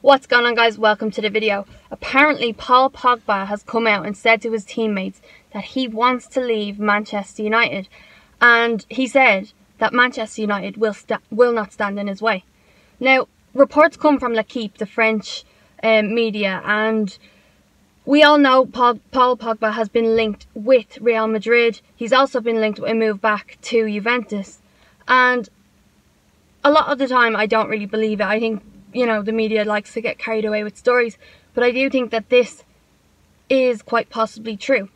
What's going on, guys? Welcome to the video. Apparently Paul Pogba has come out and said to his teammates that he wants to leave Manchester United, and he said that Manchester United will not stand in his way. Now, reports come from L'Equipe, the French media, and we all know Paul Pogba has been linked with Real Madrid. He's also been linked with a move back to Juventus, and a lot of the time I don't really believe it. I think, you know, the media likes to get carried away with stories, but I do think that this is quite possibly true.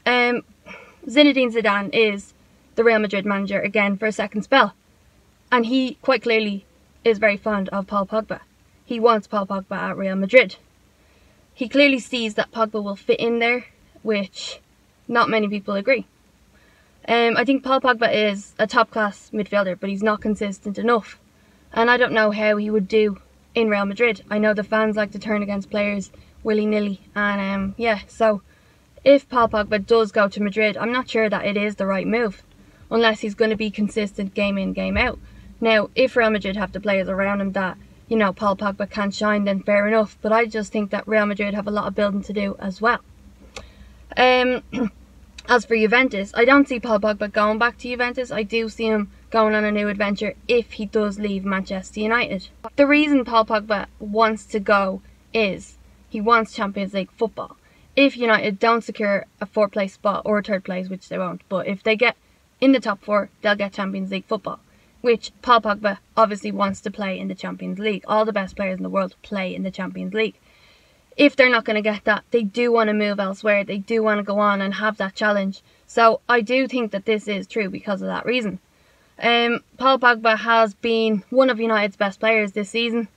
Zinedine Zidane is the Real Madrid manager again for a second spell, and he quite clearly is very fond of Paul Pogba. He wants Paul Pogba at Real Madrid. He clearly sees that Pogba will fit in there, which not many people agree. I think Paul Pogba is a top-class midfielder, but he's not consistent enough. And I don't know how he would do in Real Madrid. I know the fans like to turn against players willy-nilly. And yeah, so if Paul Pogba does go to Madrid, I'm not sure that it is the right move, unless he's going to be consistent game in, game out. Now, if Real Madrid have the players around him that, you know, Paul Pogba can't shine, then fair enough. But I just think that Real Madrid have a lot of building to do as well. As for Juventus, I don't see Paul Pogba going back to Juventus. I do see him going on a new adventure if he does leave Manchester United. The reason Paul Pogba wants to go is he wants Champions League football. If United don't secure a 4th place spot or a 3rd place, which they won't, but if they get in the top 4, they'll get Champions League football, which Paul Pogba obviously wants to play in the Champions League. All the best players in the world play in the Champions League. If they're not going to get that, they do want to move elsewhere. They do want to go on and have that challenge. So I do think that this is true because of that reason. Paul Pogba has been one of United's best players this season.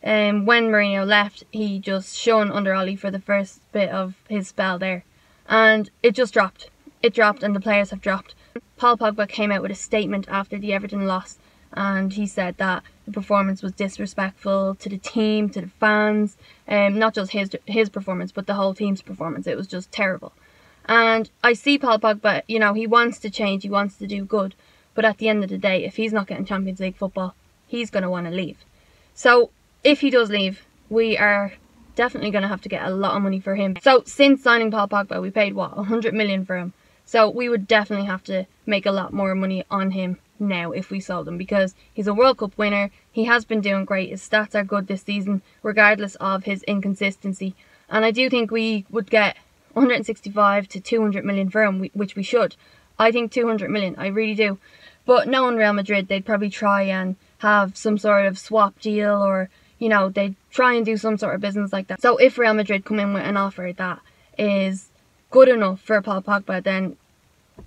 When Mourinho left, he just shone under Ollie for the first bit of his spell there. And it just dropped. It dropped and the players have dropped. Paul Pogba came out with a statement after the Everton loss, and he said that the performance was disrespectful to the team, to the fans, not just his performance, but the whole team's performance. It was just terrible. And I see Paul Pogba, you know, he wants to change, he wants to do good, but at the end of the day, if he's not getting Champions League football, he's going to want to leave. So if he does leave, we are definitely going to have to get a lot of money for him. So since signing Paul Pogba, we paid, what, 100 million for him. So we would definitely have to make a lot more money on him now if we sold him, because he's a World Cup winner. He has been doing great. His stats are good this season, regardless of his inconsistency. And I do think we would get 165 to 200 million for him, which we should. I think 200 million, I really do. But knowing Real Madrid, they'd probably try and have some sort of swap deal, or, you know, they'd try and do some sort of business like that. So if Real Madrid come in with an offer that is good enough for Paul Pogba, then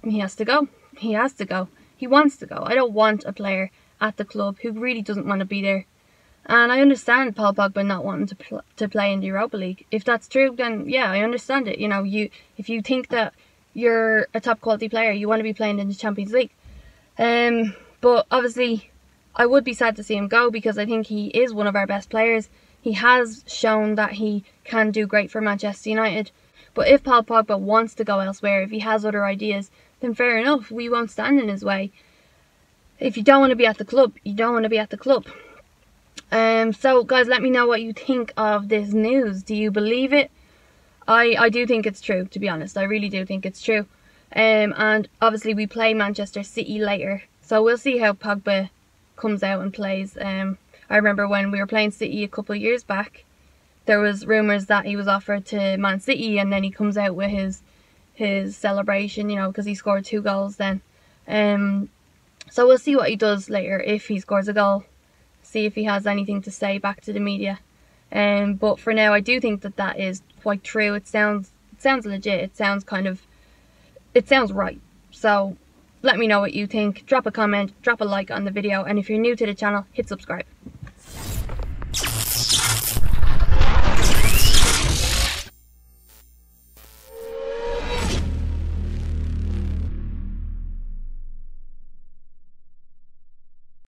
he has to go. He has to go. He wants to go. I don't want a player at the club who really doesn't want to be there. And I understand Paul Pogba not wanting to play in the Europa League. If that's true, then yeah, I understand it. You know, if you think that you're a top quality player, you want to be playing in the Champions League. But obviously, I would be sad to see him go, because I think he is one of our best players. He has shown that he can do great for Manchester United. But if Paul Pogba wants to go elsewhere, if he has other ideas, then fair enough, we won't stand in his way. If you don't want to be at the club, you don't want to be at the club. So guys, let me know what you think of this news. Do you believe it? I do think it's true, to be honest. I really do think it's true. And obviously we play Manchester City later, so we'll see how Pogba comes out and plays. I remember when we were playing City a couple of years back, there was rumours that he was offered to Man City, and then he comes out with his celebration, you know, because he scored 2 goals then. So we'll see what he does later, if he scores a goal, see if he has anything to say back to the media. But for now, I do think that that is quite true. It sounds legit. It sounds right. So let me know what you think. Drop a comment, drop a like on the video, and if you're new to the channel, hit subscribe.